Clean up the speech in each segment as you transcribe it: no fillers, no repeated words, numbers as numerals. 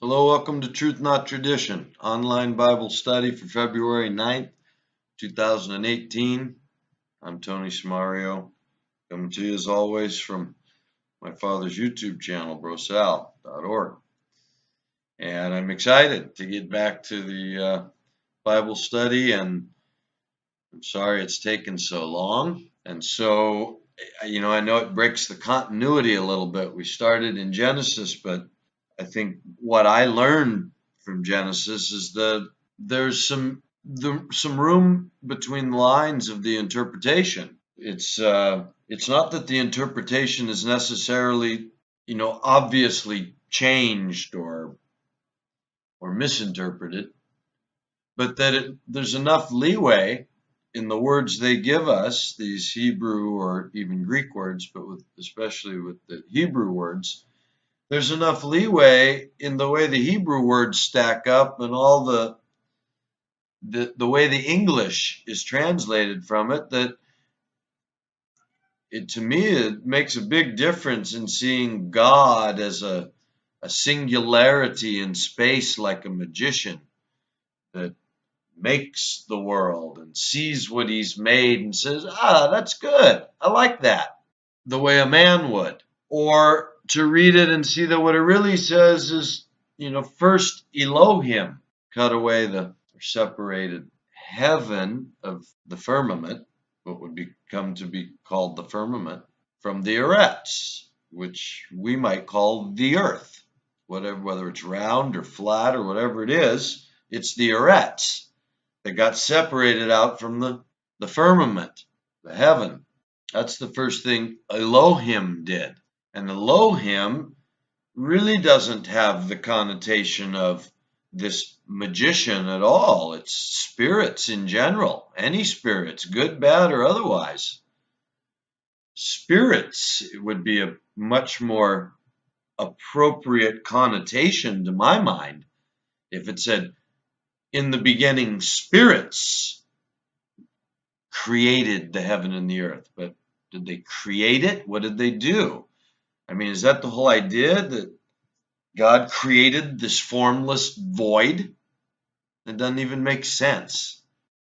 Hello, welcome to Truth Not Tradition, online Bible study for February 9th, 2018. I'm Tony Samario, coming to you as always from my father's YouTube channel, BroSal.org. And I'm excited to get back to the Bible study, and I'm sorry it's taken so long. And so, I know it breaks the continuity a little bit. We started in Genesis, but I think what I learned from Genesis is that there's some room between the lines of the interpretation. It's not that the interpretation is necessarily, obviously changed or misinterpreted, but that there's enough leeway in the words they give us, these Hebrew or even Greek words, but especially with the Hebrew words, there's enough leeway in the way the Hebrew words stack up and all the way the English is translated from it, that to me it makes a big difference in seeing God as a singularity in space, like a magician that makes the world and sees what he's made and says, that's good, I like that, the way a man would. Or to read it and see that what it really says is, first Elohim cut away or separated heaven of the firmament, what would come to be called the firmament, from the arets, which we might call the earth. Whether it's round or flat or whatever it is, it's the arets that got separated out from the firmament, the heaven. That's the first thing Elohim did. And Elohim really doesn't have the connotation of this magician at all. It's spirits in general, any spirits, good, bad, or otherwise. Spirits would be a much more appropriate connotation to my mind if it said, in the beginning, spirits created the heaven and the earth. But did they create it? What did they do? I mean, is that the whole idea, that God created this formless void? It doesn't even make sense.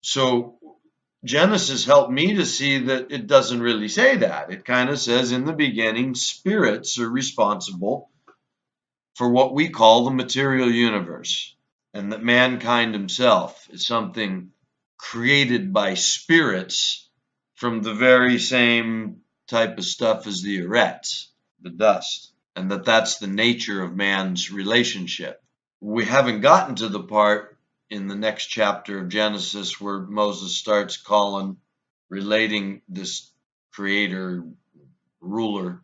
So Genesis helped me to see that it doesn't really say that. It kind of says, in the beginning, spirits are responsible for what we call the material universe, and that mankind himself is something created by spirits from the very same type of stuff as the arets, the dust, and that's the nature of man's relationship. We haven't gotten to the part in the next chapter of Genesis where Moses starts relating this creator, ruler,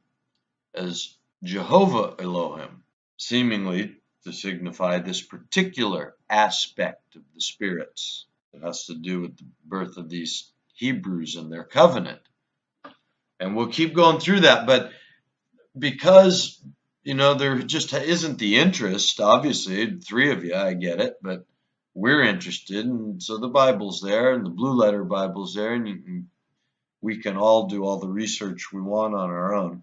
as Jehovah Elohim, seemingly to signify this particular aspect of the spirits. It has to do with the birth of these Hebrews and their covenant. And we'll keep going through that, but because, there just isn't the interest, obviously, three of you, I get it, but we're interested, and so the Bible's there, and the Blue Letter Bible's there, and we can all do all the research we want on our own.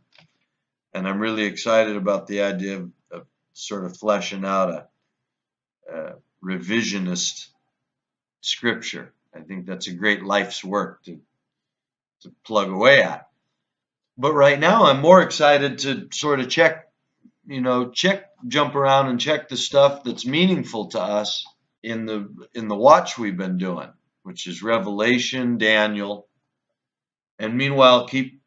And I'm really excited about the idea of sort of fleshing out a revisionist scripture. I think that's a great life's work to plug away at. But right now, I'm more excited to sort of jump around and check the stuff that's meaningful to us in the watch we've been doing, which is Revelation, Daniel, and meanwhile keep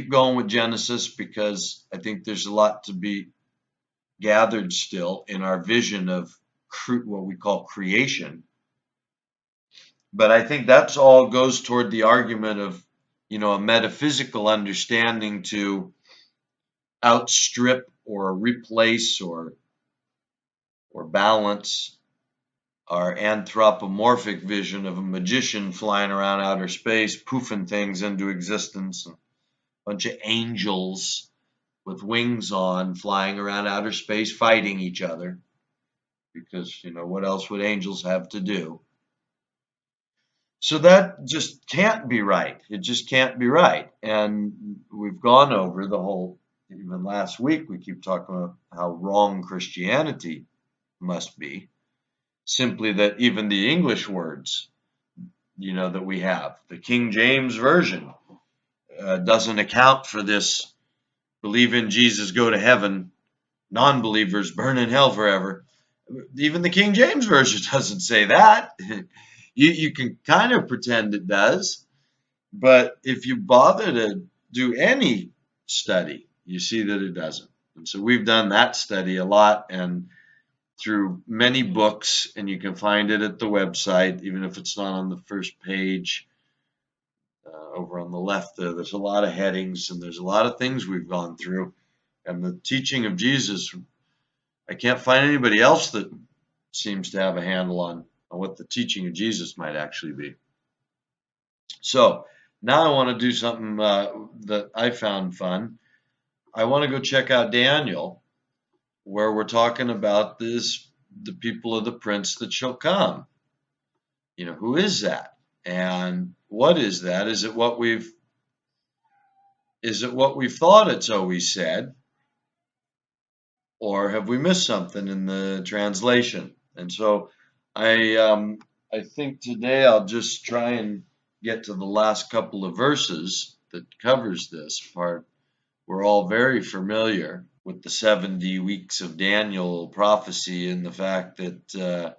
going with Genesis, because I think there's a lot to be gathered still in our vision of what we call creation. But I think that's all goes toward the argument of, a metaphysical understanding to outstrip or replace or balance our anthropomorphic vision of a magician flying around outer space, poofing things into existence, and a bunch of angels with wings on flying around outer space fighting each other, because, what else would angels have to do? So that just can't be right. It just can't be right. And we've gone over the whole even last week, we keep talking about how wrong Christianity must be. Simply that even the English words, that we have, the King James Version, doesn't account for this believe in Jesus, go to heaven, non-believers burn in hell forever. Even the King James Version doesn't say that. You can kind of pretend it does, but if you bother to do any study, you see that it doesn't. And so we've done that study a lot and through many books, and you can find it at the website, even if it's not on the first page. Over on the left, there's a lot of headings and there's a lot of things we've gone through. And the teaching of Jesus, I can't find anybody else that seems to have a handle on what the teaching of Jesus might actually be. So now I want to do something that I found fun. I want to go check out Daniel, where we're talking about the people of the prince that shall come. Who is that? And what is that? Is it what we've thought it's always said? Or have we missed something in the translation? And so I think today I'll just try and get to the last couple of verses that covers this part. We're all very familiar with the 70 weeks of Daniel prophecy and the fact that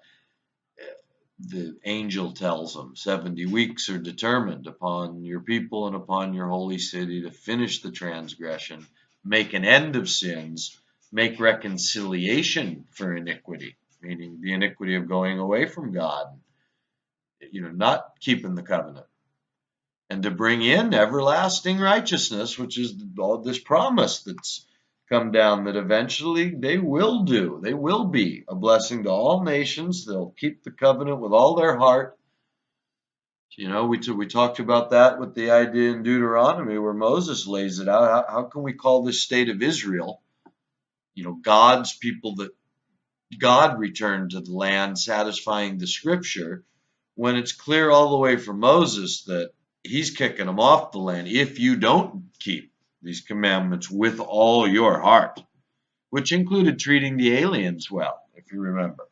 the angel tells them 70 weeks are determined upon your people and upon your holy city to finish the transgression, make an end of sins, make reconciliation for iniquity, meaning the iniquity of going away from God, not keeping the covenant, and to bring in everlasting righteousness, which is all this promise that's come down that eventually they will be a blessing to all nations. They'll keep the covenant with all their heart. We talked about that with the idea in Deuteronomy where Moses lays it out. How can we call this state of Israel, God's people that God returned to the land, satisfying the scripture, when it's clear all the way from Moses that he's kicking them off the land if you don't keep these commandments with all your heart, which included treating the aliens well, if you remember.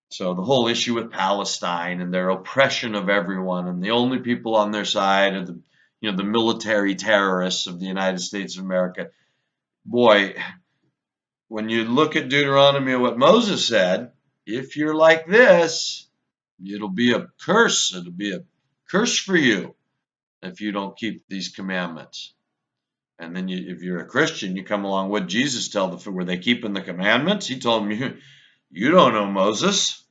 So the whole issue with Palestine and their oppression of everyone, and the only people on their side are the military terrorists of the United States of America. Boy, when you look at Deuteronomy, what Moses said, if you're like this, it'll be a curse. It'll be a curse for you if you don't keep these commandments. And then if you're a Christian, you come along, what Jesus tell them? Were they keeping the commandments? He told them, you don't know Moses.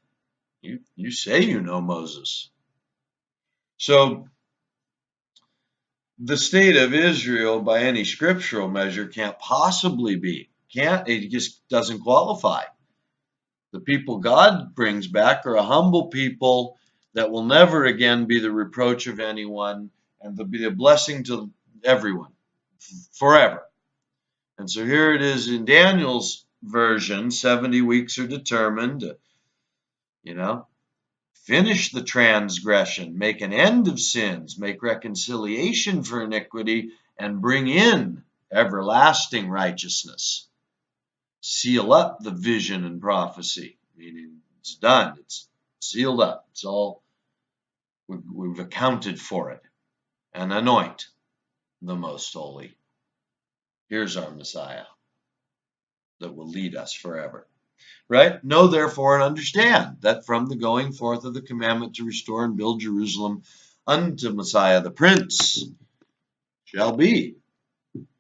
You say you know Moses. So the state of Israel by any scriptural measure can't possibly be. It just doesn't qualify. The people God brings back are a humble people that will never again be the reproach of anyone, and they'll be a blessing to everyone forever. And so here it is in Daniel's version, 70 weeks are determined, finish the transgression, make an end of sins, make reconciliation for iniquity, and bring in everlasting righteousness. Seal up the vision and prophecy, meaning it's done, it's sealed up, it's all, we've accounted for it, and anoint the most holy. Here's our Messiah that will lead us forever. Right? Know therefore and understand that from the going forth of the commandment to restore and build Jerusalem unto Messiah the Prince shall be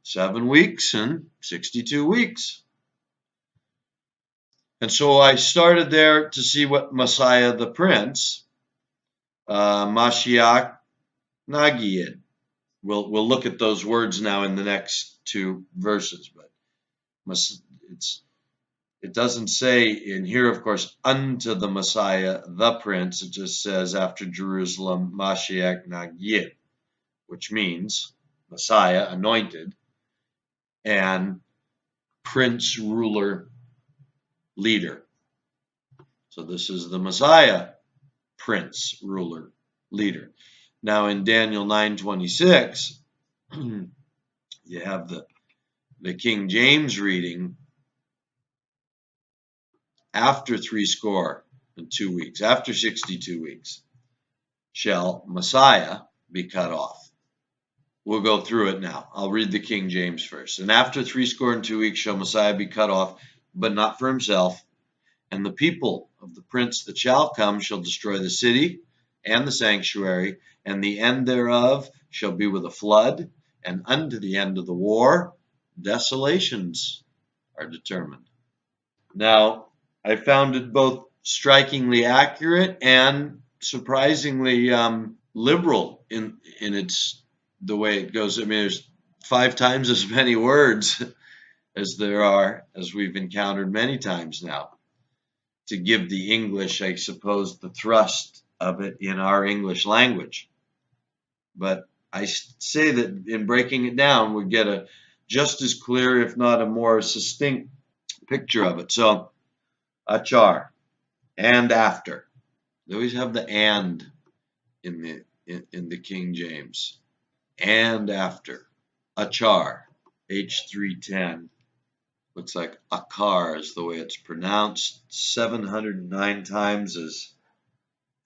7 weeks and 62 weeks. And so I started there to see what Messiah the Prince, Mashiach Nagid. We'll look at those words now in the next 2 verses, but it doesn't say in here, of course, unto the Messiah the Prince. It just says after Jerusalem, Mashiach Nagid, which means Messiah, anointed, and Prince, ruler, leader. So this is the Messiah, Prince, ruler, leader. Now in Daniel 9:26, you have the the King James reading, after 62 weeks, after 62 weeks, shall Messiah be cut off. We'll go through it now. I'll read the King James first. And after 62 weeks shall Messiah be cut off, but not for himself. And the people of the prince that shall come shall destroy the city and the sanctuary, and the end thereof shall be with a flood, and unto the end of the war desolations are determined. Now, I found it both strikingly accurate and surprisingly liberal in its the way it goes. I mean, there's 5 times as many words as there are, as we've encountered many times now, to give the English, I suppose, the thrust of it in our English language. But I say that in breaking it down, we get a just as clear, if not a more succinct picture of it. So, achar, and after. They always have the and in the King James. And after. Achar, H310. Looks like akar is the way it's pronounced. 709 times is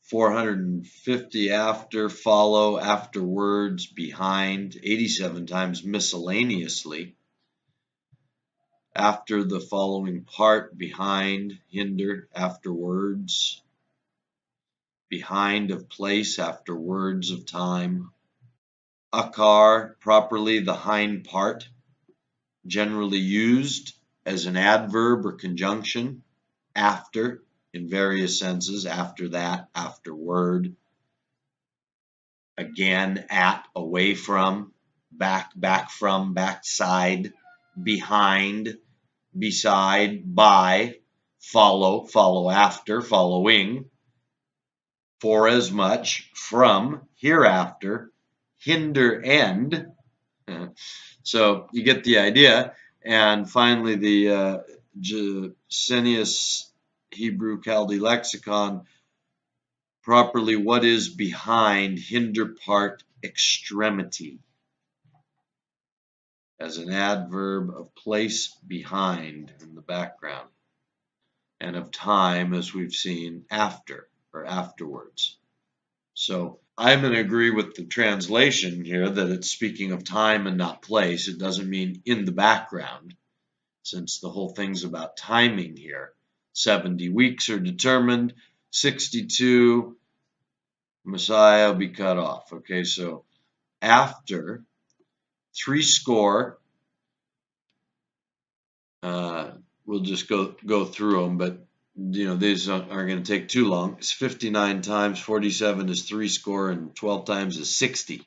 450 after, follow, afterwards, behind. 87 times miscellaneously. After the following part, behind, hinder, afterwards. Behind of place, after words of time. Akar, properly the hind part, generally used as an adverb or conjunction, after, in various senses, after that, afterward, again, at, away from, back from, backside, behind, beside, by, follow after, following, for as much, from, hereafter, hinder, end. So you get the idea. And finally, the Jacenius Hebrew Chaldee Lexicon, properly, what is behind, hinder part, extremity, as an adverb of place, behind, in the background, and of time, as we've seen, after or afterwards. So I'm going to agree with the translation here that it's speaking of time and not place. It doesn't mean in the background, since the whole thing's about timing here. 70 weeks are determined, 62, Messiah will be cut off. Okay, so after 60, we'll just go through them, but these aren't going to take too long. It's 59 times 47 is 60, and 12 times is 60.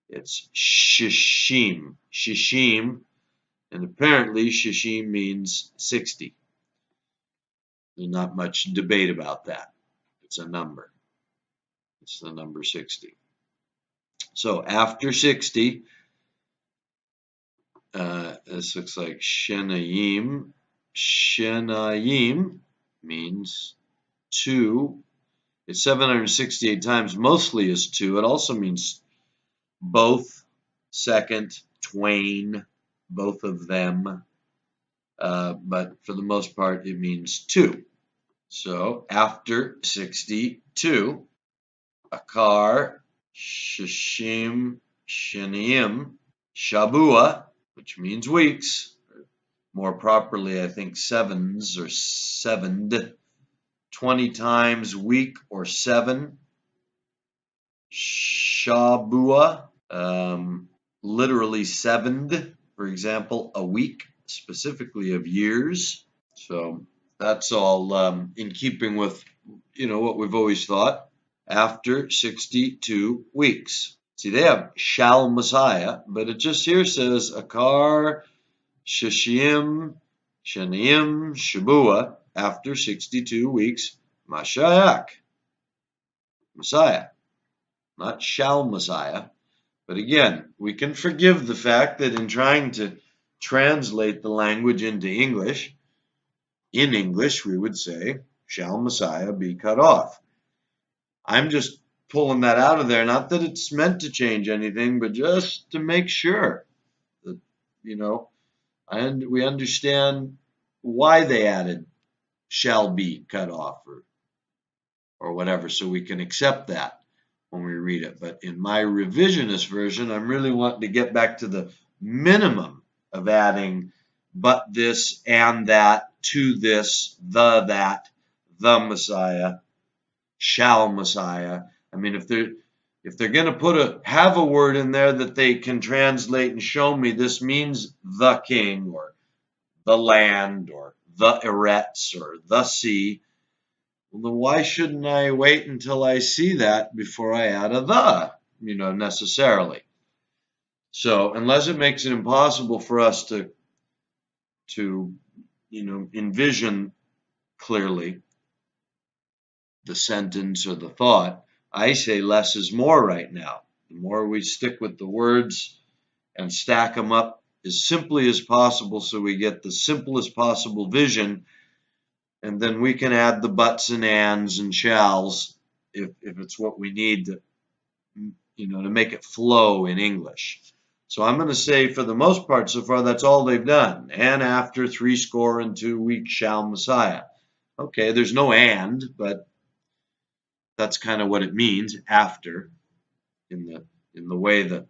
It's shishim, and apparently shishim means 60. There's not much debate about that. It's a number. It's the number 60. So after 60, this looks like shenayim. Shenayim means 2. It's 768 times, mostly is 2. It also means both, second, twain, both of them. But for the most part, it means 2. So after 62, akar, shishim, shenayim, shabua, which means weeks. More properly, I think sevens or sevened. 20 times week or 7. Shabua, literally sevened, for example, a week, specifically of years. So that's all in keeping with, what we've always thought. After 62 weeks. See, they have shall Messiah, but it just here says akar, shishim, shenayim, shabua, after 62 weeks, Mashiach, Messiah, not shall Messiah. But again, we can forgive the fact that in trying to translate the language into English, in English we would say, shall Messiah be cut off? I'm just pulling that out of there, not that it's meant to change anything, but just to make sure that, And we understand why they added shall be cut off or whatever, so we can accept that when we read it. But in my revisionist version, I'm really wanting to get back to the minimum of adding but this and that, to this, that, the Messiah, shall Messiah. I mean, if they're going to have a word in there that they can translate and show me this means the king or the land or the Eretz or the sea, well, then why shouldn't I wait until I see that before I add a the, necessarily? So unless it makes it impossible for us to envision clearly the sentence or the thought, I say less is more right now. The more we stick with the words and stack them up as simply as possible so we get the simplest possible vision, and then we can add the buts and ands and shalls if it's what we need to make it flow in English. So I'm going to say for the most part so far that's all they've done. And after 62 weeks shall Messiah. Okay, there's no and, but that's kind of what it means, after, in the way the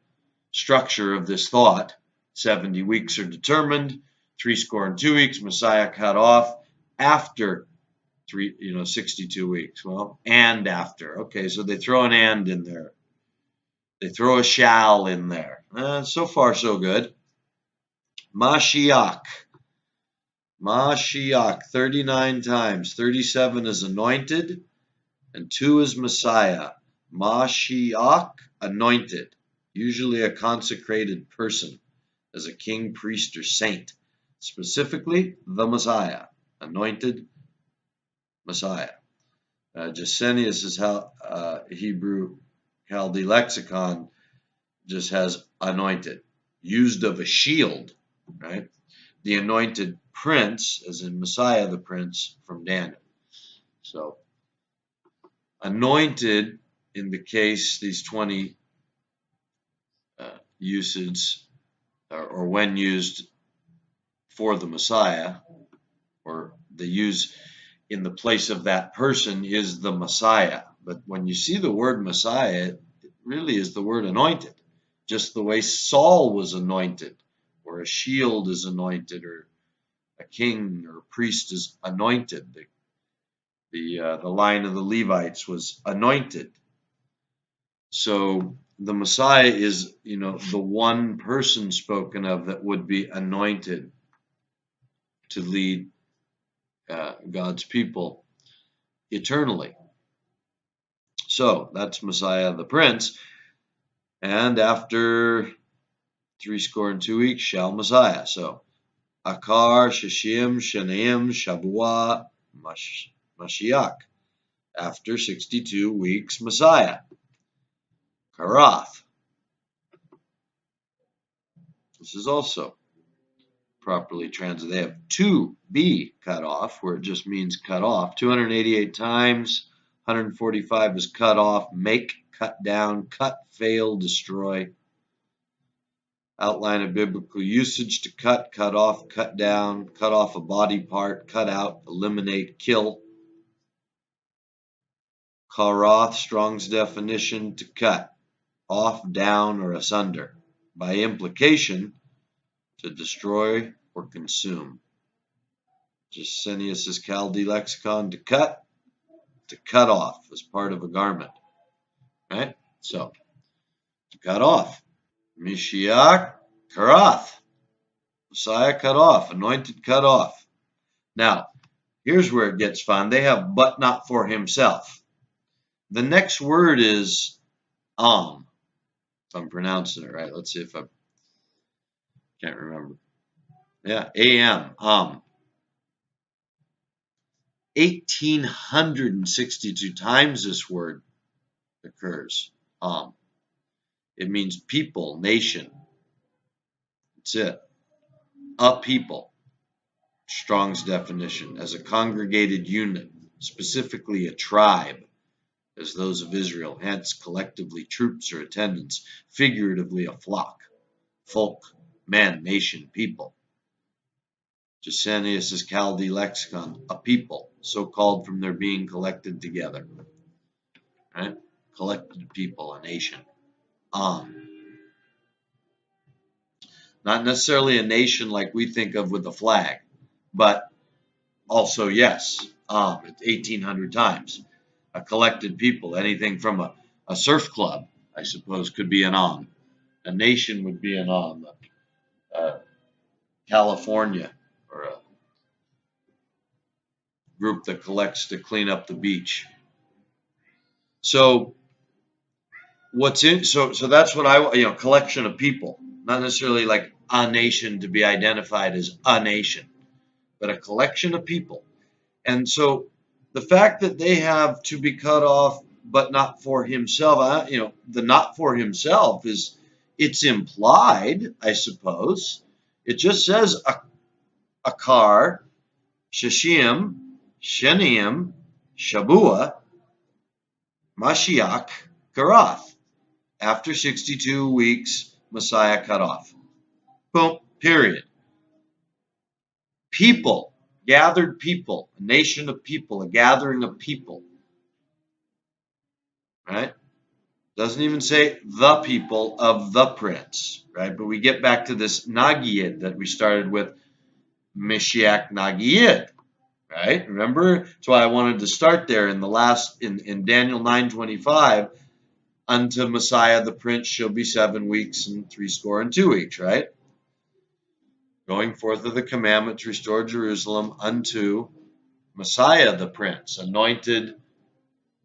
structure of this thought. 70 weeks are determined, 62 weeks, Messiah cut off after 62 weeks. Well, and after. Okay, so they throw an and in there. They throw a shall in there. So far, so good. Mashiach. Mashiach, 39 times. 37 is anointed, and 2 is Messiah. Mashiach, anointed. Usually a consecrated person, as a king, priest, or saint. Specifically, the Messiah. Anointed Messiah. Gesenius' Hebrew Chaldee lexicon just has anointed, used of a shield, right? The anointed prince, as in Messiah the prince from Daniel. So anointed, in the case, these 20 usages, or when used for the Messiah, or the use in the place of that person, is the Messiah. But when you see the word Messiah, it really is the word anointed, just the way Saul was anointed, or a shield is anointed, or a king or a priest is anointed. The line of the Levites was anointed. So the Messiah is, the one person spoken of that would be anointed to lead God's people eternally. So that's Messiah the Prince. And after 62 weeks shall Messiah. So Akar, Shishim, Shanaim, Shabua, Mashiach. After 62 weeks, Messiah. Karath. This is also properly translated. They have to be cut off, where it just means cut off. 288 times. 145 is cut off, make, cut down, cut, fail, destroy. Outline of biblical usage: to cut, cut off, cut down, cut off a body part, cut out, eliminate, kill. Karath, Strong's definition: to cut off, down, or asunder. By implication, to destroy or consume. Gesenius' Chaldee lexicon: to cut off as part of a garment. Right? So, to cut off. Mashiach, Karath. Messiah cut off, anointed cut off. Now, here's where it gets fun. They have but not for himself. The next word is if I'm pronouncing it right. Let's see if I can't remember. Yeah, am, 1,862 times this word occurs. It means people, nation. That's it. A people. Strong's definition: as a congregated unit, specifically a tribe, as those of Israel, hence collectively troops or attendants, figuratively a flock, folk, men, nation, people. Gesenius' Chaldee lexicon, a people, so called from their being collected together. Right? Collected people, a nation. Not necessarily a nation like we think of with a flag, but also, yes, 1,800 times. A collected people, anything from a surf club, I suppose, could be an A nation would be an California, or a group that collects to clean up the beach. So so that's what collection of people, not necessarily like a nation to be identified as a nation, but a collection of people. And so the fact that they have to be cut off, but not for himself, the not for himself it's implied, I suppose. It just says a car, Shishim, Sheniim, Shabua, Mashiach, Karath. After 62 weeks, Messiah cut off. Boom, period. People, gathered people, a nation of people, a gathering of people. Right? Doesn't even say the people of the prince, right? But we get back to this Nagiyid that we started with, Mashiach Nagiyid, right? Remember? That's why I wanted to start there in the last, in Daniel 9:25, unto Messiah the prince shall be 7 weeks and 62 weeks, right? Going forth of the commandment to restore Jerusalem unto Messiah the prince, anointed,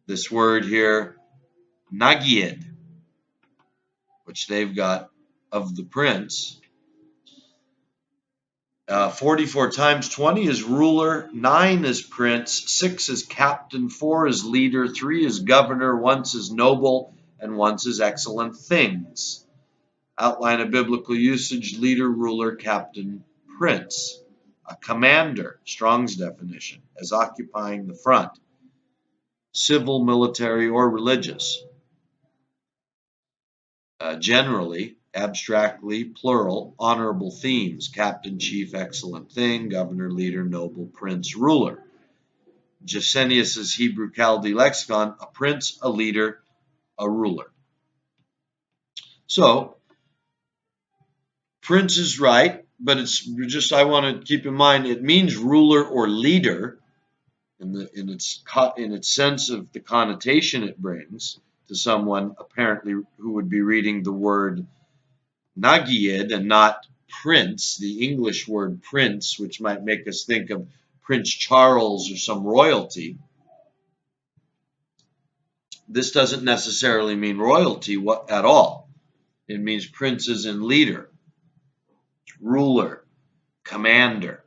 this word here, Nagiyid, which they've got of the prince. 44 times 20 is ruler, 9 is prince, 6 is captain, 4 is leader, 3 is governor, 1 is noble, and 1 is excellent things. Outline of biblical usage, leader, ruler, captain, prince. A commander, Strong's definition, as occupying the front. Civil, military, or religious. Generally, abstractly, plural, honorable themes, captain, chief, excellent thing, governor, leader, noble, prince, ruler. Gesenius' Hebrew Chaldee lexicon, a prince, a leader, a ruler. So, prince is right, but it's just, I want to keep in mind, it means ruler or leader in its sense of the connotation it brings to someone apparently who would be reading the word Nagiyid and not prince, the English word prince, which might make us think of Prince Charles or some royalty. This doesn't necessarily mean royalty at all. It means princes and leader, ruler, commander.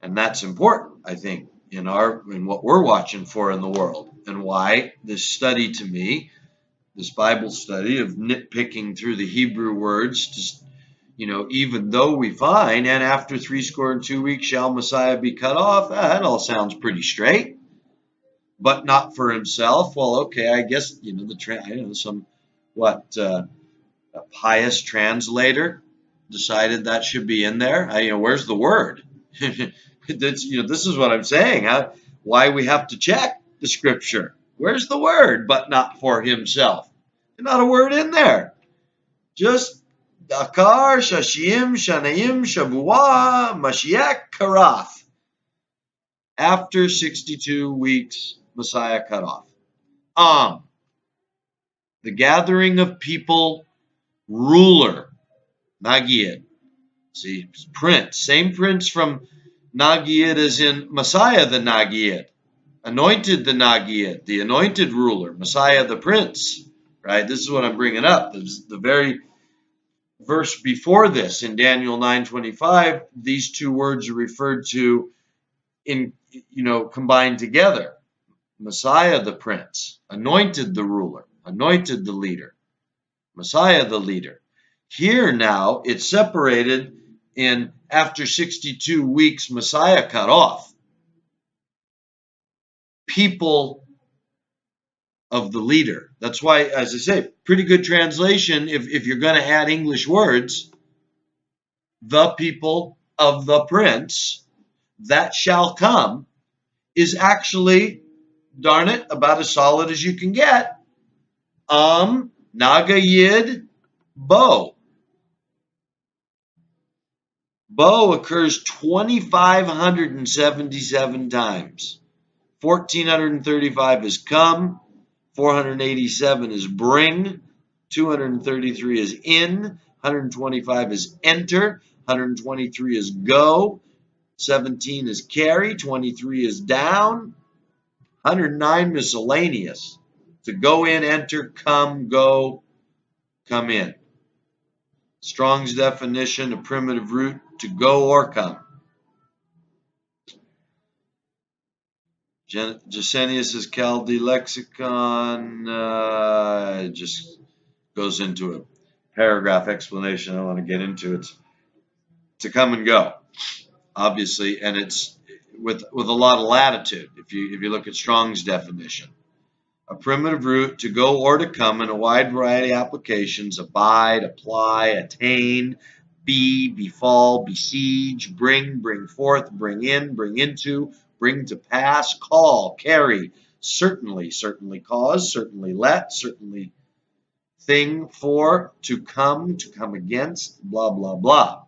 And that's important, I think, in what we're watching for in the world, and why this study to me, this Bible study of nitpicking through the Hebrew words, just, even though we find, and after 62 weeks shall Messiah be cut off, that all sounds pretty straight, but not for himself. Well, okay, I guess, a pious translator decided that should be in there. Where's the word? This is what I'm saying. Why we have to check the scripture. Where's the word? But not for himself. Not a word in there. Just Dakar, Shashim, Shanaim, Shabua, Mashiach, Karath. After 62 weeks, Messiah cut off. The gathering of people, ruler, Nagiyid. See, prince, same prince from Nagiyid as in Messiah the Nagiyid, anointed the Nagiyid, the anointed ruler, Messiah the prince, right? This is what I'm bringing up. The very verse before this in Daniel 9:25, these two words are referred to combined together. Messiah the prince, anointed the ruler, anointed the leader, Messiah the leader. Here now it's separated in after 62 weeks, Messiah cut off. People of the leader. That's why, as I say, pretty good translation if you're going to add English words. The people of the prince that shall come is actually, darn it, about as solid as you can get. Naga Yid Bo. Bo occurs 2,577 times. 1,435 is come. 487 is bring. 233 is in. 125 is enter. 123 is go. 17 is carry. 23 is down. 109 miscellaneous. To go in, enter, come, go, come in. Strong's definition, a primitive root, to go or come. Gesenius's Chaldee lexicon just goes into a paragraph explanation I don't want to get into. It's to come and go, obviously, and it's with a lot of latitude. If you look at Strong's definition, a primitive root, to go or to come, in a wide variety of applications: abide, apply, attain, be, befall, besiege, bring, bring forth, bring in, bring into, bring to pass, call, carry, certainly, certainly cause, certainly let, certainly thing, for, to come against, blah, blah, blah.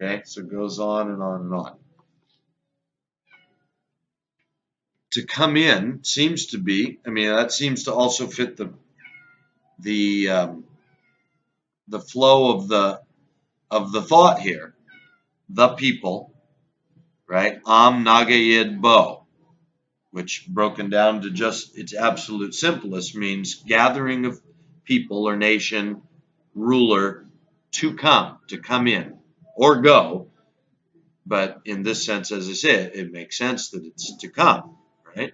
Okay, so it goes on and on and on. To come in seems to be, that seems to also fit the flow of the thought here. The people, right? Naga Yid Bo, which broken down to just its absolute simplest means gathering of people or nation, ruler, to come in or go. But in this sense, as I said, it makes sense that it's to come, right?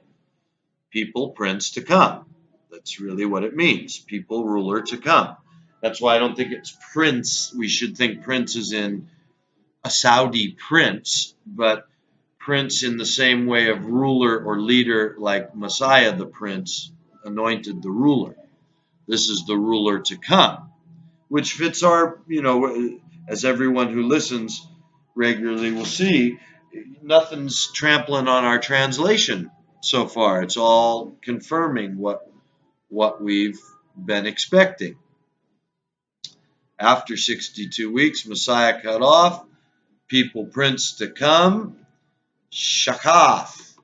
People, prince, to come. That's really what it means. People, ruler, to come. That's why I don't think it's prince. We should think prince is in a Saudi prince, but prince in the same way of ruler or leader, like Messiah the prince, anointed the ruler. This is the ruler to come, which fits our, as everyone who listens regularly will see, nothing's trampling on our translation so far. It's all confirming what we've been expecting. After 62 weeks, Messiah cut off, people, prince to come, Shakath.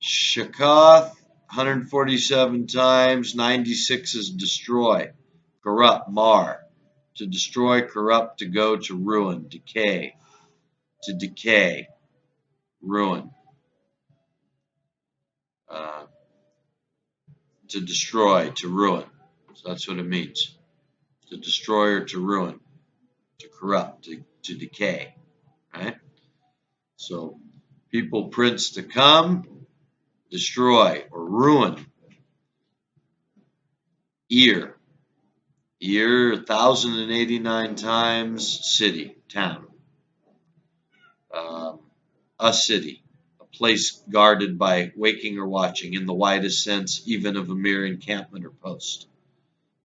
Shakath, 147 times, 96 is destroy, corrupt, mar. To destroy, corrupt, to go, to ruin, decay. To decay, ruin. To destroy, to ruin. So that's what it means. To destroy or to ruin. To corrupt, to decay. Right? So, people, prince to come, destroy or ruin. Ear. Ear, 1,089 times, city, town. A city, a place guarded by waking or watching, in the widest sense, even of a mere encampment or post.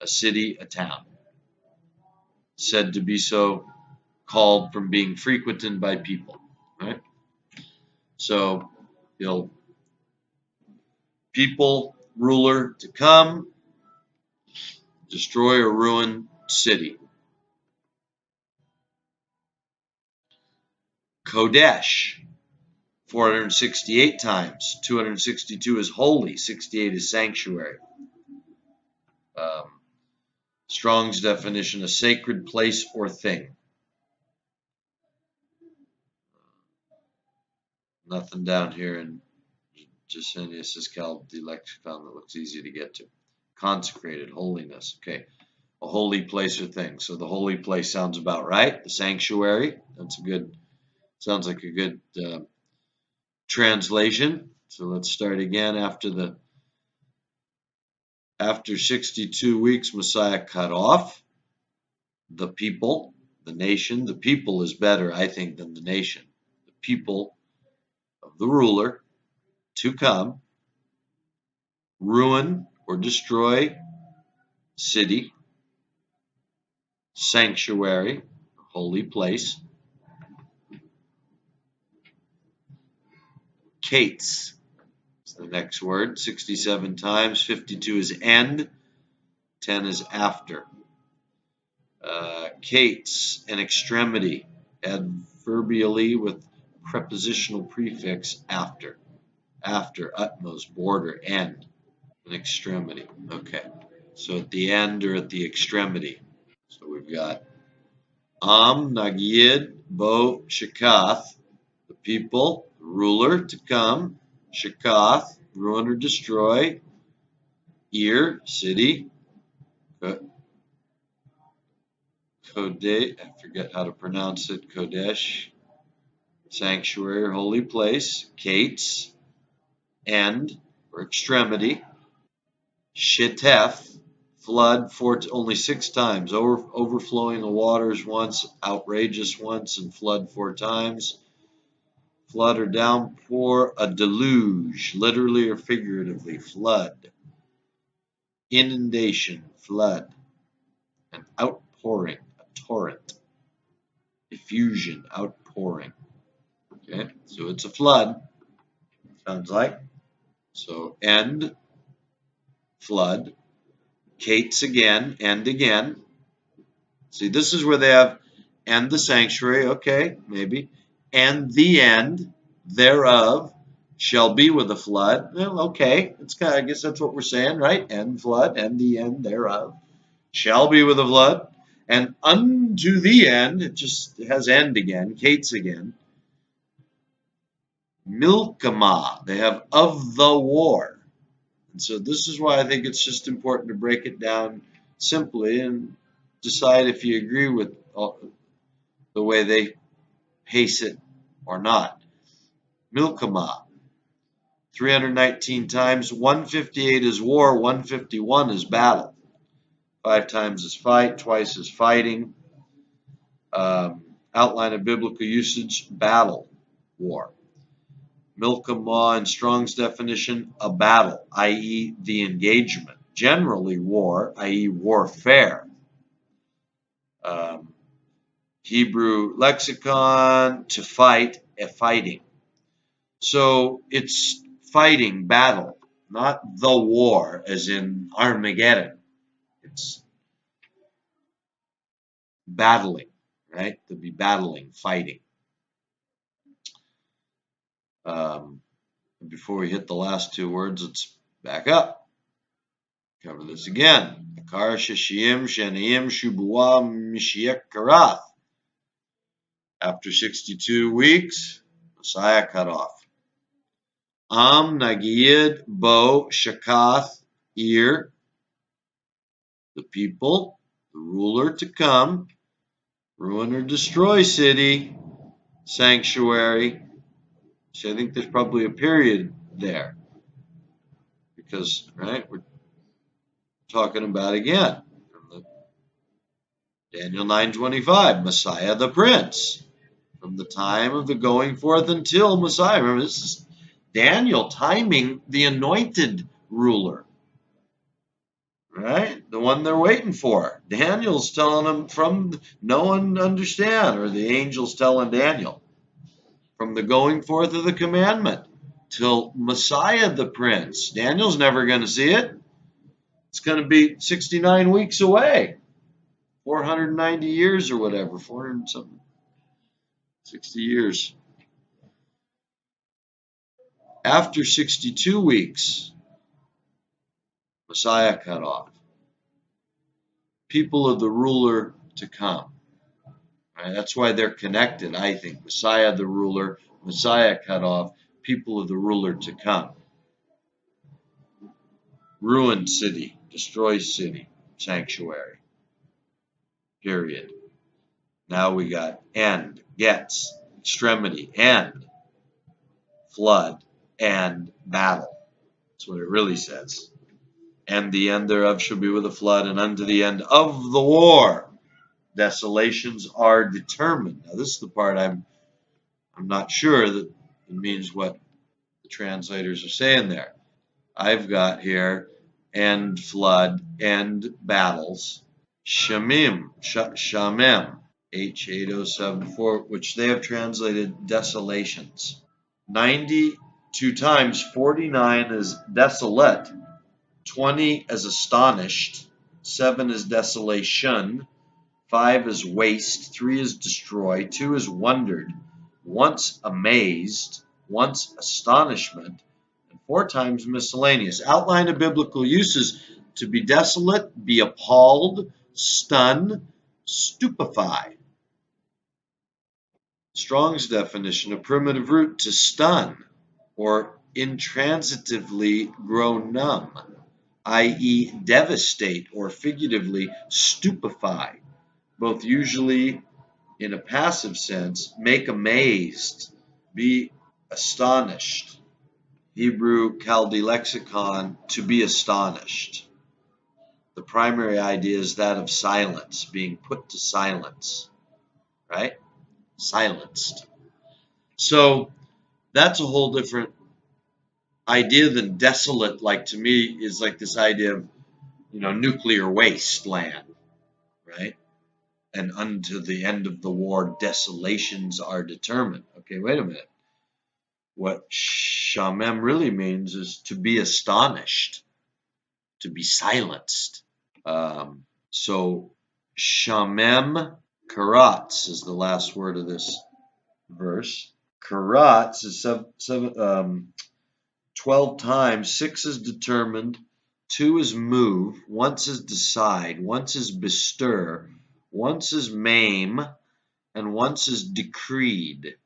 A city, a town. Said to be so, called from being frequented by people, right? So, people, ruler, to come, destroy or ruin, city. Kodesh, 468 times. 262 is holy, 68 is sanctuary. Strong's definition, a sacred place or thing. Nothing down here in Gesenius's Chaldee lexicon that looks easy to get to. Consecrated, holiness. Okay, a holy place or thing. So the holy place sounds about right. The sanctuary, sounds like a good translation. So let's start again. After 62 weeks, Messiah cut off the people, the nation. The people is better, I think, than the nation. The people of the ruler to come, ruin or destroy city, sanctuary, holy place. Kates is the next word, 67 times. 52 is end, 10 is after. Kates, an extremity, adverbially with prepositional prefix after. After, utmost, border, end, an extremity. Okay, so at the end or at the extremity. So we've got Nagid, Bo, Shakath, the people, the ruler to come, Shakath, ruin or destroy, Ir, city, Kodesh, I forget how to pronounce it, Kodesh, sanctuary, holy place, Kates, end or extremity, Shittef, flood, only 6 times, overflowing the waters once, outrageous once, and flood 4 times. Flood or downpour, a deluge, literally or figuratively, flood. Inundation, flood. An outpouring, a torrent. Effusion, outpouring. Okay, so it's a flood, sounds like. So end, flood. Kates again, end again. See, this is where they have end the sanctuary, okay, maybe. And the end thereof shall be with a flood. Well, okay, it's kind of, I guess that's what we're saying, right? End flood, and the end thereof shall be with a flood. And unto the end, it just has end again, Kates again. Milkama, they have of the war. And so this is why I think it's just important to break it down simply and decide if you agree with the way they pace it or not. Milkama, 319 times, 158 is war, 151 is battle. 5 times is fight, twice is fighting. Outline of biblical usage, battle, war. Milkama in Strong's definition, a battle, i.e. the engagement. Generally war, i.e. warfare. Hebrew lexicon, to fight, a fighting. So it's fighting, battle, not the war, as in Armageddon. It's battling, right? To be battling, fighting. Before we hit the last 2 words, let's back up. Cover this again. Akar Shishim Shanaim Shubua Mishiach Karath. After 62 weeks, Messiah cut off. Nagid Bo Shakath Ir, the people, the ruler to come, ruin or destroy city, sanctuary. So I think there's probably a period there. Because, right, we're talking about again from Daniel 9:25, Messiah the Prince. From the time of the going forth until Messiah. Remember, this is Daniel timing the anointed ruler. Right? The one they're waiting for. Daniel's telling them from no one to understand, or the angel's telling Daniel. From the going forth of the commandment till Messiah the Prince. Daniel's never going to see it. It's going to be 69 weeks away. 490 years or whatever. 400 something. 60 years. After 62 weeks, Messiah cut off. People of the ruler to come. Right? That's why they're connected, I think. Messiah the ruler, Messiah cut off, people of the ruler to come. Ruined city, destroy city, sanctuary. Period. Now we got end, gets, extremity, end, flood, and battle. That's what it really says. And the end thereof shall be with a flood, and unto the end of the war desolations are determined. Now this is the part I'm not sure that it means what the translators are saying there. I've got here end flood, end battles, shamim, H8074, which they have translated desolations. 92 times 49 is desolate, 20 as astonished, 7 is desolation, 5 is waste, 3 is destroy, 2 is wondered, once amazed, once astonishment, and 4 times miscellaneous. Outline of biblical uses: to be desolate, be appalled, stun, stupefy. Strong's definition: a primitive root, to stun or intransitively grow numb, i.e. devastate, or figuratively stupefy, both usually in a passive sense, make amazed, be astonished. Hebrew Chaldee lexicon, to be astonished. The primary idea is that of silence, being put to silence, right? Silenced. So that's a whole different idea than desolate. Like, to me, is like this idea of, nuclear wasteland, right? And unto the end of the war, desolations are determined. Okay, wait a minute. What shamem really means is to be astonished, to be silenced. So shamem karatz is the last word of this verse. Karatz is 12 times. 6 is determined, 2 is move, once is decide, once is bestir, once is maim, and once is decreed.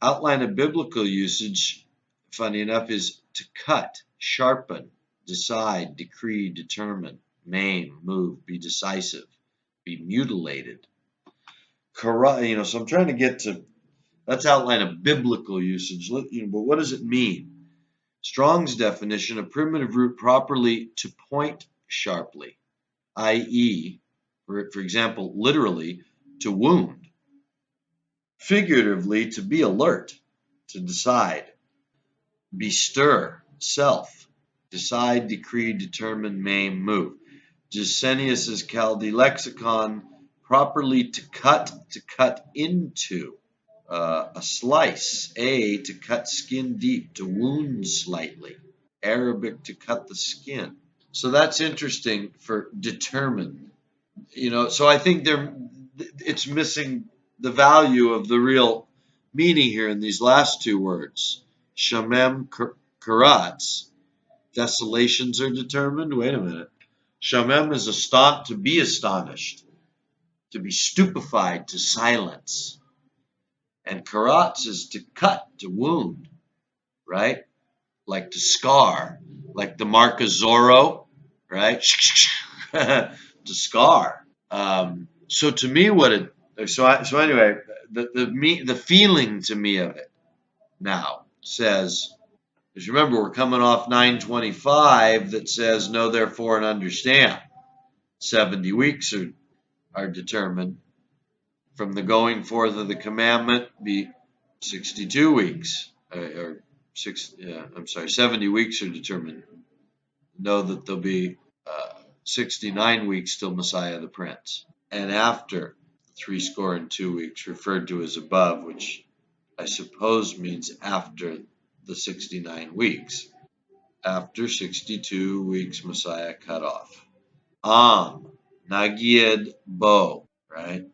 Outline of biblical usage, funny enough, is to cut, sharpen, decide, decree, determine, maim, move, be decisive, be mutilated. So I'm trying to get to, that's outline of biblical usage. But what does it mean? Strong's definition: a primitive root properly to point sharply, i.e., for example, literally, to wound. Figuratively, to be alert, to decide. Bestir, self. Decide, decree, determine, maim, move. Gesenius's Chaldee lexicon, properly to cut into. A slice, to cut skin deep, to wound slightly. Arabic, to cut the skin. So that's interesting for determine. So I think it's missing the value of the real meaning here in these last 2 words. Shamem karatz, desolations are determined. Wait a minute. Shamem is to be astonished, to be stupefied, to silence. And karatz is to cut, to wound, right? Like to scar, like the mark of Zorro, right? To scar. So to me, anyway, the feeling to me of it now says, because remember, we're coming off 9:25 that says, know therefore and understand. 70 weeks are determined. From the going forth of the commandment be 62 weeks, 70 weeks are determined. Know that there'll be 69 weeks till Messiah the Prince. And after 62 weeks, referred to as above, which I suppose means after the 69 weeks. After 62 weeks, Messiah cut off. Nagid Bo, right?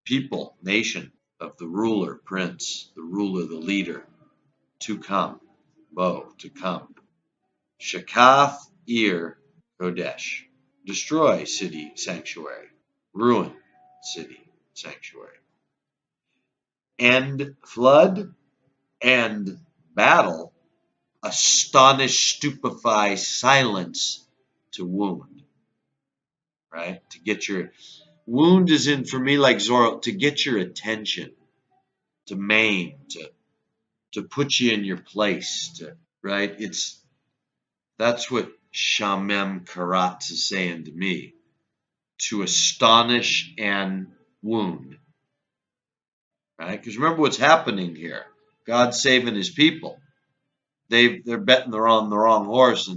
People, nation of the ruler, prince, the ruler, the leader, to come. Bo, to come. Shakath Ir Kodesh, destroy city, sanctuary. Ruin city, sanctuary. End flood, end battle, astonish, stupefy, silence, to wound. Right? To get your wound is in, for me, like Zorro, to get your attention, to maim, to put you in your place, right? That's what Shamem Karatz is saying to me, to astonish and wound, right? Because remember what's happening here. God's saving his people. They're betting they're on the wrong horse,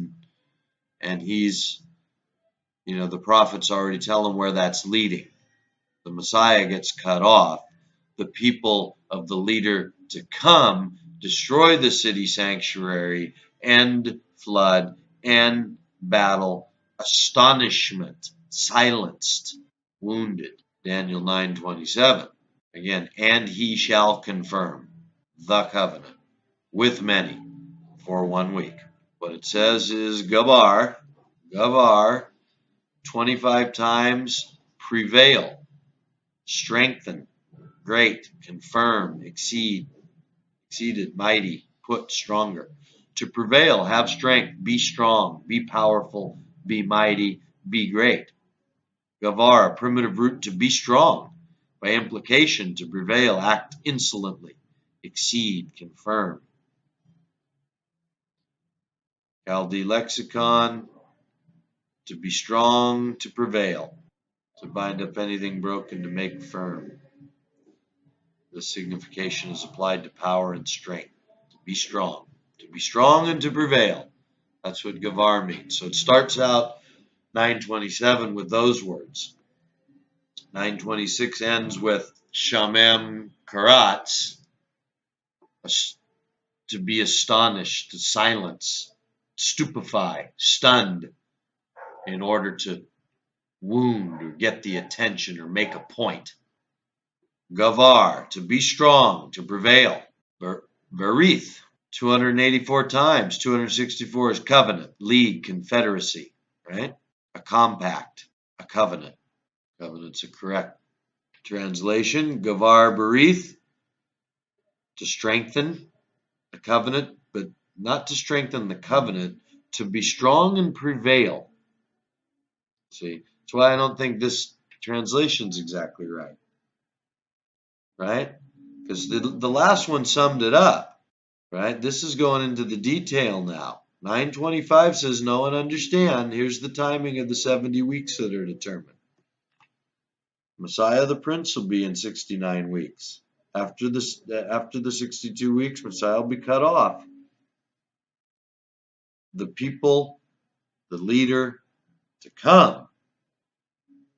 and he's, the prophets already tell them where that's leading. the Messiah gets cut off, the people of the leader to come destroy the city sanctuary, end flood, end battle, astonishment, silenced, wounded. Daniel 9:27. Again, and he shall confirm the covenant with many for 1 week. What it says is gavar, 25 times prevail, strengthen, great, confirm, exceeded, mighty, put, stronger. To prevail, have strength, be strong, be powerful, be mighty, be great. Gavar, a primitive root to be strong. By implication, to prevail, act insolently, exceed, confirm. Chaldee lexicon, to be strong, to prevail, to bind up anything broken, to make firm. The signification is applied to power and strength, to be strong and to prevail. That's what gavar means. So it starts out 927 with those words. 926 ends with shamem karatz, to be astonished, to silence, stupefy, stunned, in order to wound or get the attention or make a point. Gavar, to be strong, to prevail. Berith, 284 times. 264 is covenant, league, confederacy, right? A compact, a covenant. Covenant's a correct translation. Gavar berith, to strengthen the covenant, but not to strengthen the covenant, to be strong and prevail. See, that's why I don't think this translation's exactly right. Right? Because the last one summed it up. Right? This is going into the detail now. 925 says, know and understand. Here's the timing of the 70 weeks that are determined. Messiah the Prince will be in 69 weeks. After the 62 weeks, Messiah will be cut off. The people, the leader to come,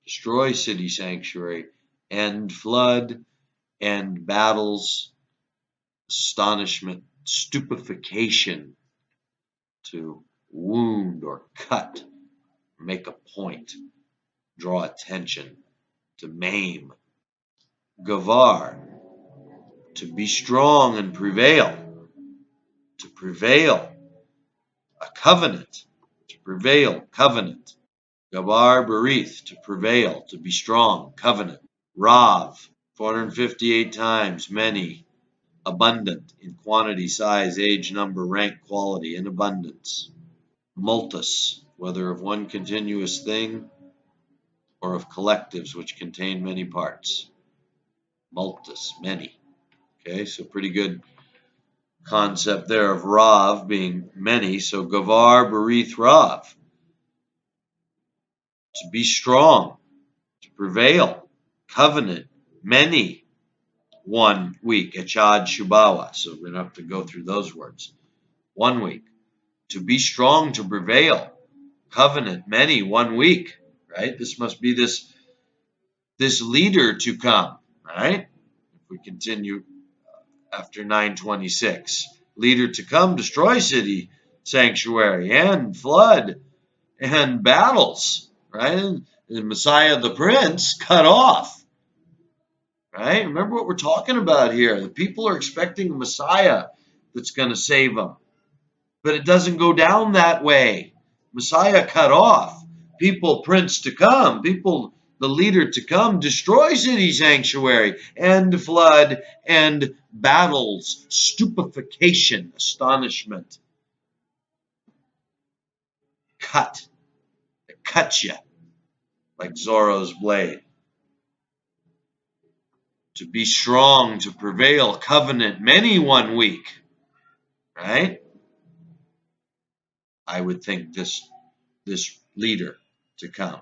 destroy city sanctuary, end flood, end battles, astonishment, stupefaction, to wound or cut, make a point, draw attention, to maim. Gavar, to be strong and prevail, to prevail, a covenant, to prevail, covenant. Gavar berith, to prevail, to be strong, covenant. Rav, 458 times, many, abundant, in quantity, size, age, number, rank, quality, in abundance. Multus, whether of one continuous thing or of collectives which contain many parts. Multus, many. Okay, so pretty good concept there of Rav being many. So Gavar berith Rav, to be strong, to prevail, covenant, many, 1 week, Echad Shubawa. So we're going to have to go through those words. 1 week. To be strong, to prevail, covenant, many, 1 week. Right? This must be this leader to come. Right? If we continue after 926. Leader to come, destroy city, sanctuary, and flood, and battles. Right? And the Messiah, the Prince, cut off. Right? Remember what we're talking about here. The people are expecting a Messiah that's going to save them. But it doesn't go down that way. Messiah cut off. People, Prince to come. People, the leader to come, destroy city sanctuary, and flood, and battles, stupefaction, astonishment. Cut. It cuts you like Zorro's blade. To be strong, to prevail, covenant, many 1 week. Right? I would think this leader to come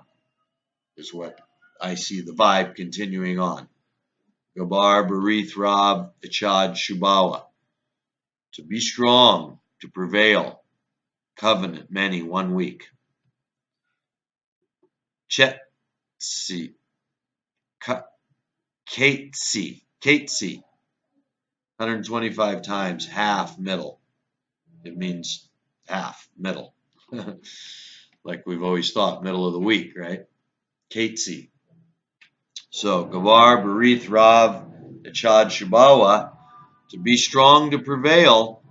is what I see the vibe continuing on. Gabar berith Rab Echad Shubawa. To be strong, to prevail, covenant, many, 1 week. Chet, see, Katesi, 125 times, half, middle. It means half, middle. Like we've always thought, middle of the week, right? Katesi. So, Gavar, Berith, Rav, Echad, Shubawa, to be strong to prevail,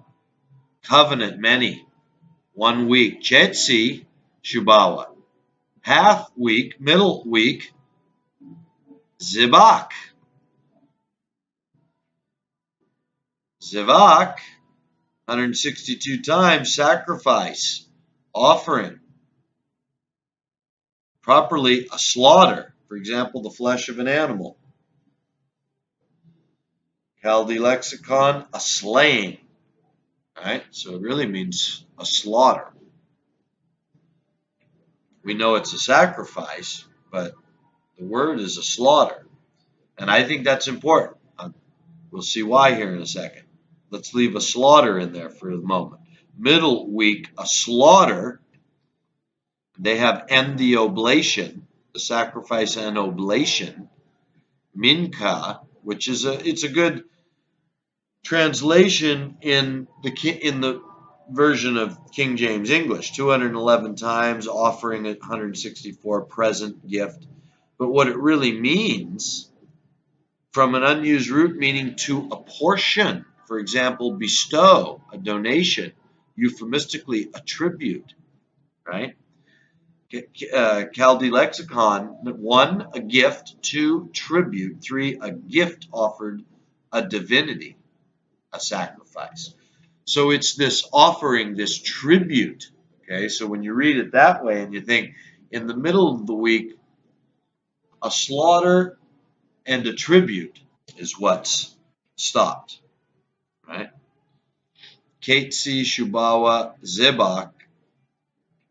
covenant many, 1 week. Chetsi, Shubawa, half week, middle week, Zibak. Zivak, 162 times, sacrifice, offering. Properly, a slaughter, for example, the flesh of an animal. Chaldee lexicon, a slaying. Right? So it really means a slaughter. We know it's a sacrifice, but the word is a slaughter. And I think that's important. We'll see why here in a second. Let's leave a slaughter in there for the moment. Middle week, a slaughter. They have and the oblation, the sacrifice and oblation. Minka, which is it's a good translation in the version of King James English. 211 times, offering 164, present, gift. But what it really means, from an unused root meaning to apportion, for example, bestow, a donation, euphemistically, a tribute, right? Chaldee lexicon, 1, a gift, 2, tribute, 3, a gift offered a divinity, a sacrifice. So it's this offering, this tribute. Okay, so when you read it that way and you think in the middle of the week, a slaughter and a tribute is what's stopped, right? Katesi, Shubawa, Zebak,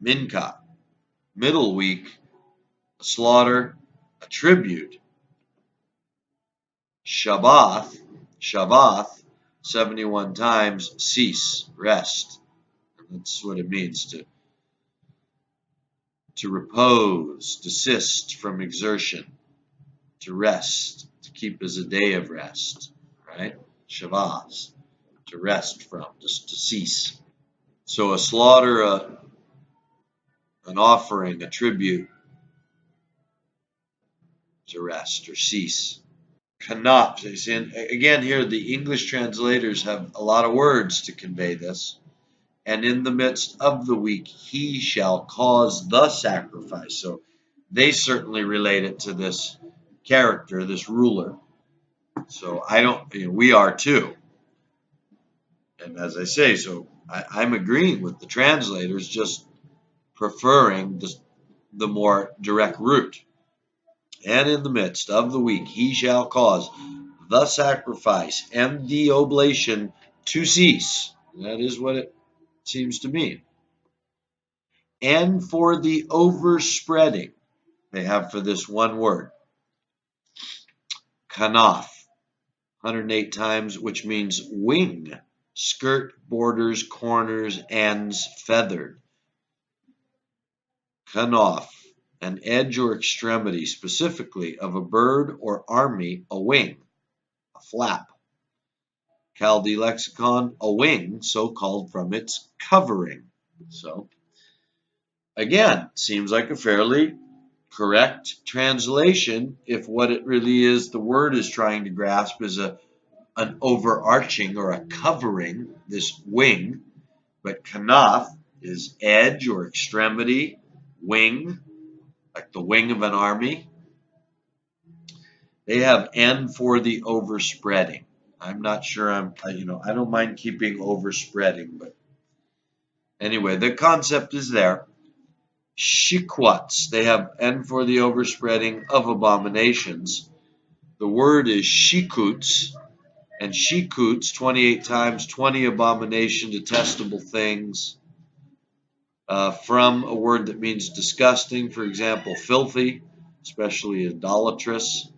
Minka. Middle week, a slaughter, a tribute. Shabbath, 71 times, cease, rest. That's what it means to repose, desist from exertion, to rest, to keep as a day of rest, right? Shabbat, to rest from, just to cease. So a slaughter, an offering, a tribute, to rest or cease. Kanaf, again here the English translators have a lot of words to convey this. And in the midst of the week, he shall cause the sacrifice. So they certainly relate it to this character, this ruler. So we are too. And as I say, so I'm agreeing with the translators, just preferring the more direct route. And in the midst of the week, he shall cause the sacrifice and the oblation to cease. That is what it seems to mean. And for the overspreading, they have for this one word, kanaf, 108 times, which means wing, skirt, borders, corners, ends, feathered. Kanaf, an edge or extremity, specifically of a bird or army, a wing, a flap. Chaldee lexicon, a wing, so called from its covering. So, again, seems like a fairly correct translation if what it really is the word is trying to grasp is an overarching or a covering, this wing. But kanaf is edge or extremity, wing, like the wing of an army. They have and for the overspreading. I'm not sure I don't mind keeping overspreading, but anyway, the concept is there. Shikwats, they have and for the overspreading of abominations. The word is shikuts, and shikuts, 28 times, 20 abomination, detestable things, from a word that means disgusting, for example, filthy, especially idolatrous.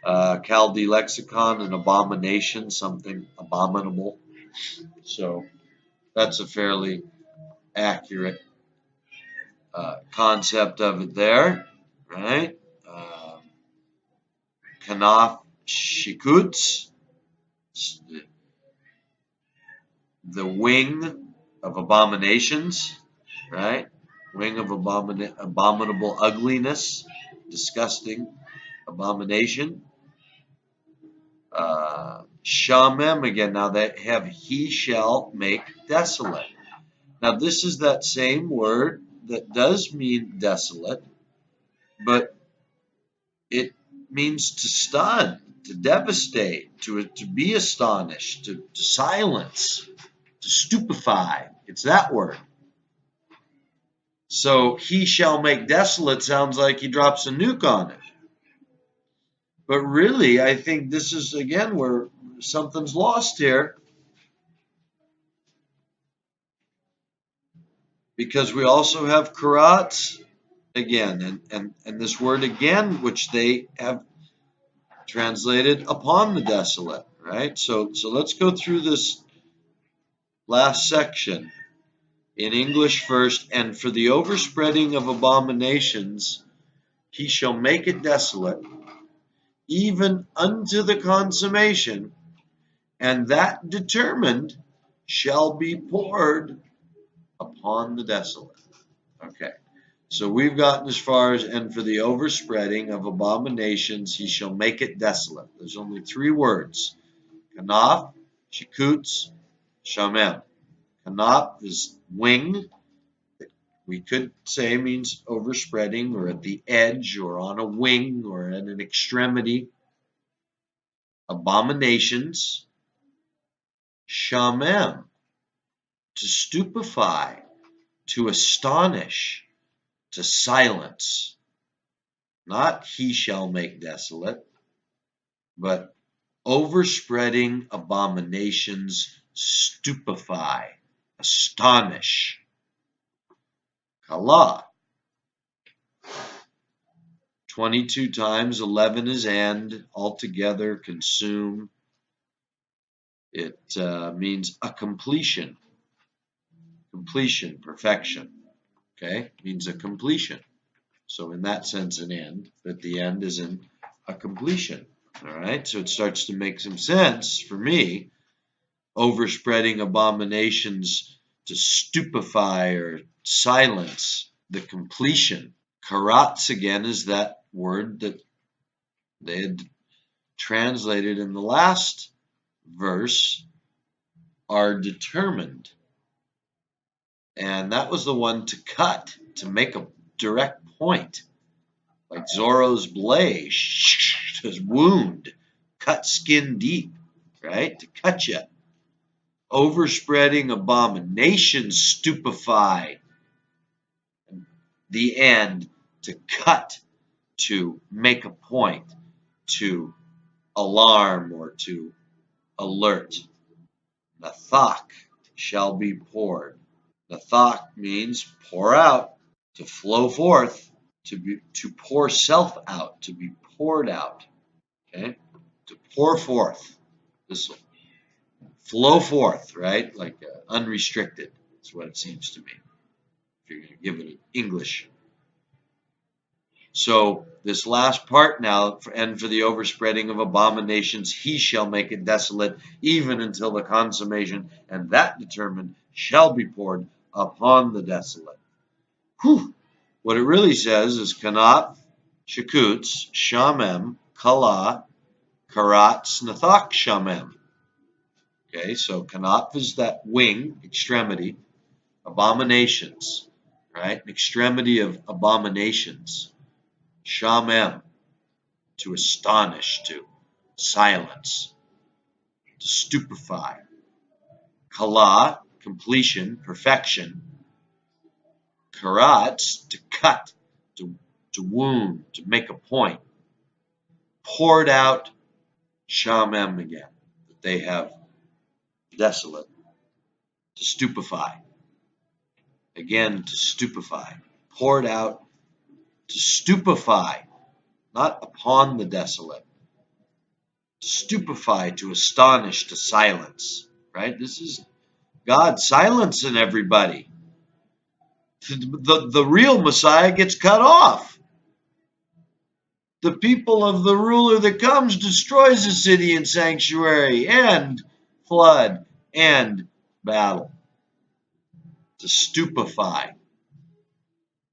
Chaldee lexicon, an abomination, something abominable. So that's a fairly accurate concept of it there, right? kanaf shikuts, the wing of abominations, right? Wing of abominable ugliness, disgusting abomination. Shamem again. Now they have he shall make desolate. Now this is that same word that does mean desolate, but it means to stun, to devastate, to be astonished, to silence, to stupefy. It's that word. So he shall make desolate sounds like he drops a nuke on it. But really, I think this is, again, where something's lost here. Because we also have karatz again, and this word again, which they have translated upon the desolate, right? So let's go through this last section in English first. And for the overspreading of abominations, he shall make it desolate, even unto the consummation, and that determined shall be poured upon the desolate. Okay, so we've gotten as far as, and for the overspreading of abominations, he shall make it desolate. There's only three words: kanaf, shikuts, shamem. Kanaf is wing. We could say means overspreading, or at the edge, or on a wing, or at an extremity. Abominations. Shamem, to stupefy, to astonish, to silence. Not he shall make desolate, but overspreading abominations stupefy, astonish. Kala. 22 times, 11 is end, altogether, consume. It means a completion, perfection. Okay, it means a completion. So in that sense, an end, but the end is in a completion. All right, so it starts to make some sense for me. Overspreading abominations to stupefy or silence, the completion. Karatz again is that word that they had translated in the last verse, are determined. And that was the one to cut, to make a direct point. Like Zorro's blade, to wound, cut skin deep, right? To cut you. Overspreading abominations stupefy. The end, to cut, to make a point, to alarm or to alert. Nathak shall be poured. Nathak means pour out, to flow forth, to pour self out, to be poured out. Okay, to pour forth. This will flow forth, right? Like unrestricted. That's what it seems to me. If you're going to give it an English. So this last part now, and for the overspreading of abominations, he shall make it desolate, even until the consummation, and that determined shall be poured upon the desolate. Whew. What it really says is kanaf, shikuts, shamem, kala, karatz, nathak, shamem. Okay, so kanaf is that wing, extremity, abominations, right? Extremity of abominations. Shamem, to astonish, to silence, to stupefy. Kala, completion, perfection. Karatz, to cut, to wound, to make a point. Poured out, shamem again, that they have desolate, to stupefy. Again, to stupefy. Poured out, to stupefy, not upon the desolate. To stupefy, to astonish, to silence, right? This is God silencing everybody. The real Messiah gets cut off. The people of the ruler that comes destroys the city and sanctuary, and flood, and battle. To stupefy,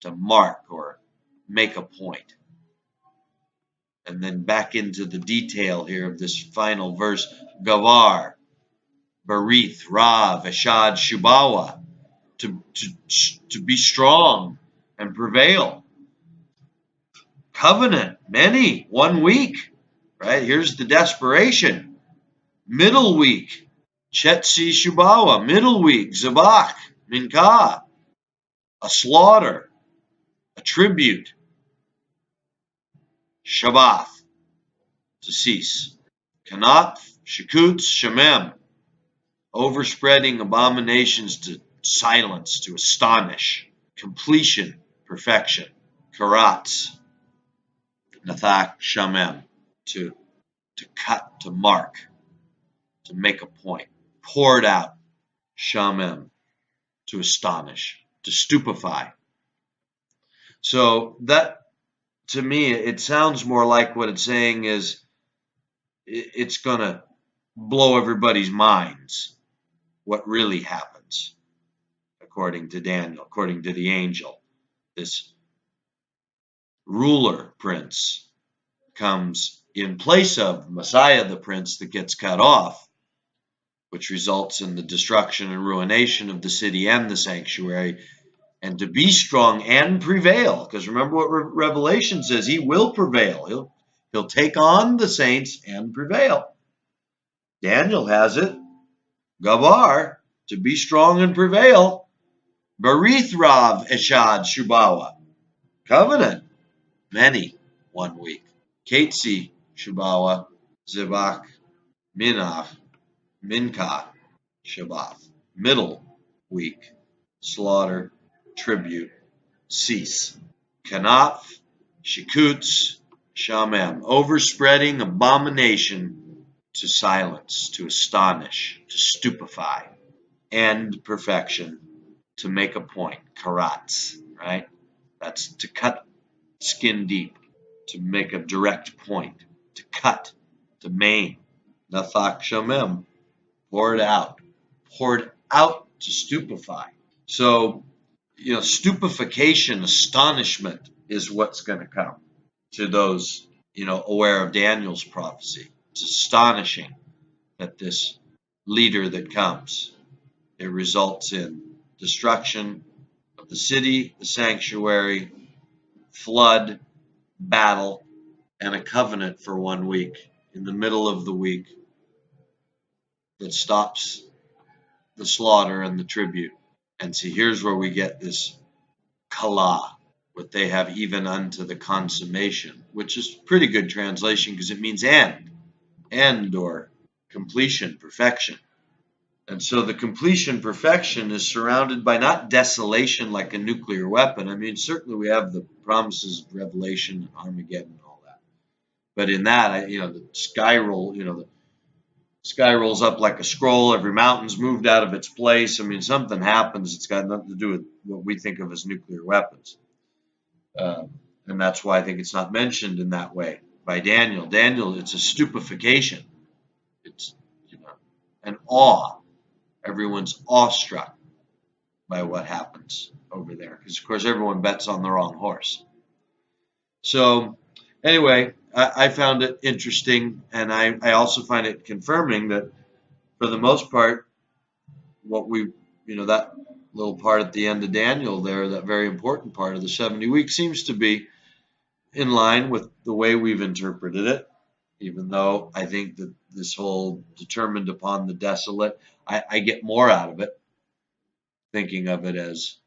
to mark or make a point. And then back into the detail here of this final verse. Gavar, Barith, Rav, Eshad, Shubawa. To be strong and prevail. Covenant, many, 1 week. Right? Here's the desperation. Middle week. Chetzi Shubawa, middle week. Zabak, Minka. A slaughter, a tribute. Shabbath, to cease. Kanaf, Shekutz, Shemem, overspreading abominations to silence, to astonish. Completion, perfection. Karatz, Nathak, Shamem, to cut, to mark, to make a point. Poured out, Shamem, to astonish, to stupefy. So that, to me, it sounds more like what it's saying is it's going to blow everybody's minds what really happens, according to Daniel, according to the angel. This ruler prince comes in place of Messiah, the prince that gets cut off, which results in the destruction and ruination of the city and the sanctuary, and to be strong and prevail. Because remember what Revelation says, he will prevail. He'll take on the saints and prevail. Daniel has it. Gavar, to be strong and prevail. Barith Rav Eshad Shubawa. Covenant, many, 1 week. Ketzi Shubawa. Zivak Minach Minka Shabbat. Middle week. Slaughter, tribute, cease. Kanaf, Shekutz, Shamem. Overspreading abomination, to silence, to astonish, to stupefy. And perfection, to make a point. Karatz, right? That's to cut skin deep, to make a direct point, to cut, to maim. Nathak Shamem, poured out to stupefy. So, stupefaction, astonishment is what's going to come to those, aware of Daniel's prophecy. It's astonishing that this leader that comes, it results in destruction of the city, the sanctuary, flood, battle, and a covenant for 1 week in the middle of the week that stops the slaughter and the tribute. And see, here's where we get this kala, what they have even unto the consummation, which is pretty good translation because it means end or completion, perfection. And so the completion, perfection is surrounded by not desolation like a nuclear weapon. I mean, certainly we have the promises of Revelation, Armageddon, and all that. But in that, the sky rolls up like a scroll. Every mountain's moved out of its place. I mean, something happens. It's got nothing to do with what we think of as nuclear weapons. And that's why I think it's not mentioned in that way by Daniel. Daniel, it's a stupefaction. It's, an awe. Everyone's awestruck by what happens over there. Because, of course, everyone bets on the wrong horse. So, anyway, I found it interesting, and I also find it confirming that, for the most part, what that little part at the end of Daniel there, that very important part of the 70 weeks, seems to be in line with the way we've interpreted it, even though I think that this whole determined upon the desolate, I get more out of it, thinking of it as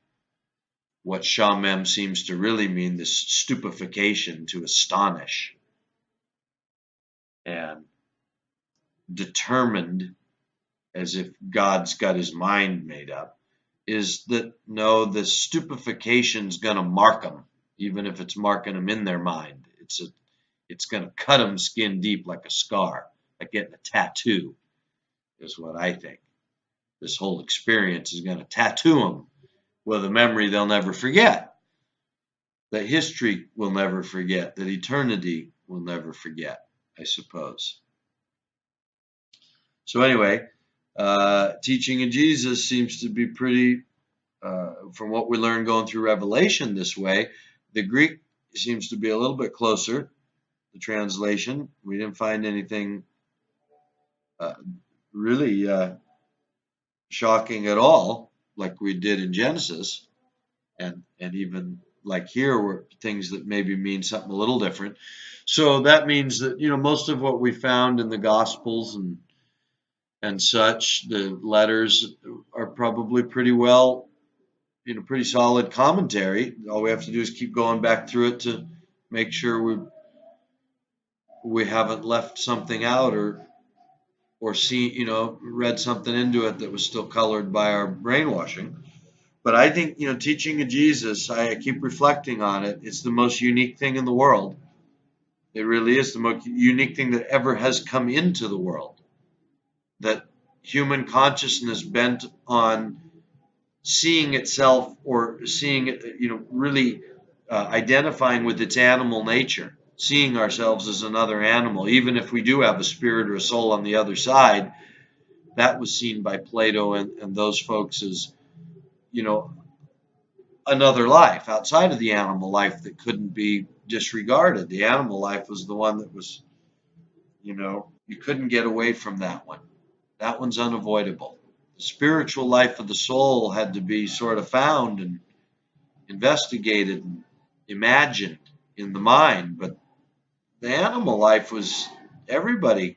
what Shamem seems to really mean, this stupefaction, to astonish, and determined, as if God's got his mind made up, is that no, the stupefacation's going to mark them, even if it's marking them in their mind. It's going to cut them skin deep like a scar, like getting a tattoo, is what I think. This whole experience is going to tattoo them with a memory they'll never forget. that history will never forget, that eternity will never forget, I suppose. So anyway, teaching of Jesus seems to be pretty, from what we learned going through Revelation this way, the Greek seems to be a little bit closer, the translation. We didn't find anything uh, really shocking at all, like we did in Genesis, and even like here, were things that maybe mean something a little different. So that means that most of what we found in the Gospels and such, the letters are probably pretty well, pretty solid commentary. All we have to do is keep going back through it to make sure we haven't left something out or see, read something into it that was still colored by our brainwashing. But I think, teaching of Jesus, I keep reflecting on it. It's the most unique thing in the world. It really is the most unique thing that ever has come into the world. That human consciousness bent on seeing itself or seeing it, really identifying with its animal nature, seeing ourselves as another animal, even if we do have a spirit or a soul on the other side. That was seen by Plato and those folks as, another life outside of the animal life that couldn't be disregarded. The animal life was the one that was, you couldn't get away from that one. That one's unavoidable. The spiritual life of the soul had to be sort of found and investigated and imagined in the mind, but the animal life was, everybody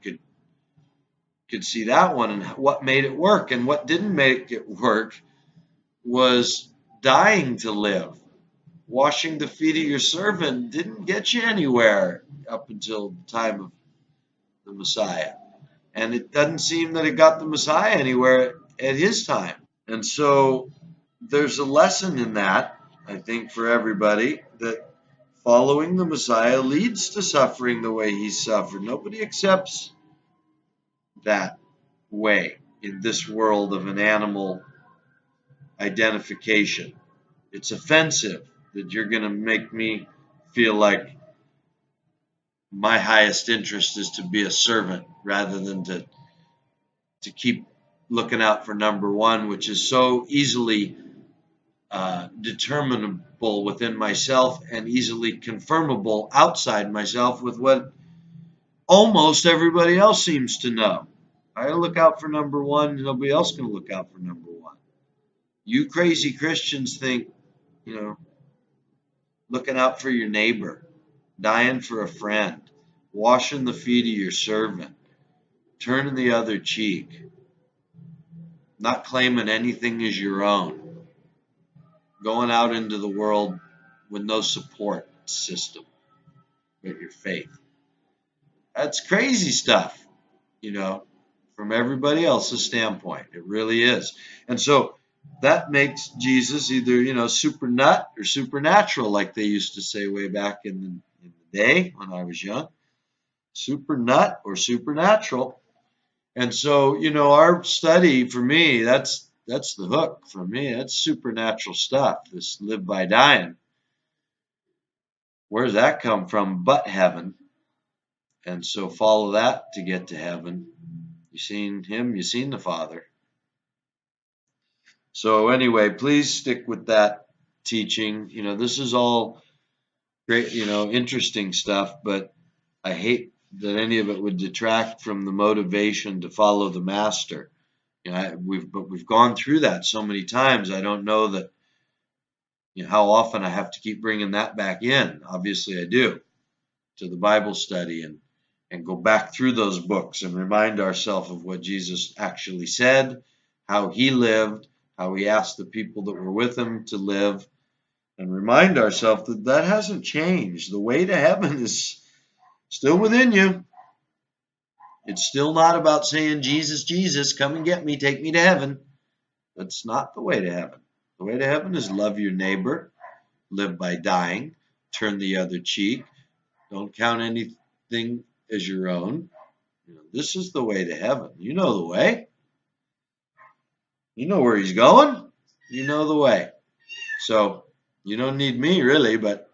could see that one. And what made it work and what didn't make it work was dying to live. Washing the feet of your servant didn't get you anywhere up until the time of the Messiah. And it doesn't seem that it got the Messiah anywhere at his time. And so there's a lesson in that, I think, for everybody, that following the Messiah leads to suffering the way he suffered. Nobody accepts that way in this world of an animal identification. It's offensive that you're going to make me feel like my highest interest is to be a servant rather than to keep looking out for number one, which is so easily determinable within myself and easily confirmable outside myself with what almost everybody else seems to know. I look out for number one, and nobody else can look out for number one. You crazy Christians think, looking out for your neighbor, dying for a friend, washing the feet of your servant, turning the other cheek, not claiming anything as your own, going out into the world with no support system but your faith. That's crazy stuff, from everybody else's standpoint. It really is. And so that makes Jesus either, super nut or supernatural, like they used to say way back in the day when I was young. Super nut or supernatural. And so, our study for me, that's the hook for me. That's supernatural stuff. This live by dying. Where does that come from but heaven? And so follow that to get to heaven. You seen him, you seen the Father. So anyway, please stick with that teaching. This is all great, interesting stuff, but I hate that any of it would detract from the motivation to follow the Master. We've gone through that so many times. I don't know that how often I have to keep bringing that back in. Obviously, I do, to the Bible study and go back through those books and remind ourselves of what Jesus actually said, how he lived, how he asked the people that were with him to live, and remind ourselves that hasn't changed. The way to heaven is still within you. It's still not about saying, Jesus, Jesus, come and get me, take me to heaven. That's not the way to heaven. The way to heaven is love your neighbor, live by dying, turn the other cheek, don't count anything as your own. This is the way to heaven. You know the way. You know where he's going. You know the way. So you don't need me really, but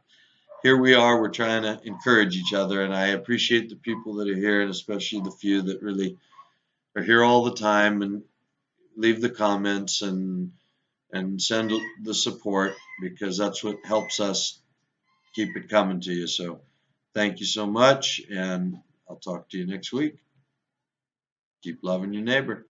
here we are, we're trying to encourage each other, and I appreciate the people that are here, and especially the few that really are here all the time and leave the comments and send the support, because that's what helps us keep it coming to you. So thank you so much, and I'll talk to you next week. Keep loving your neighbor.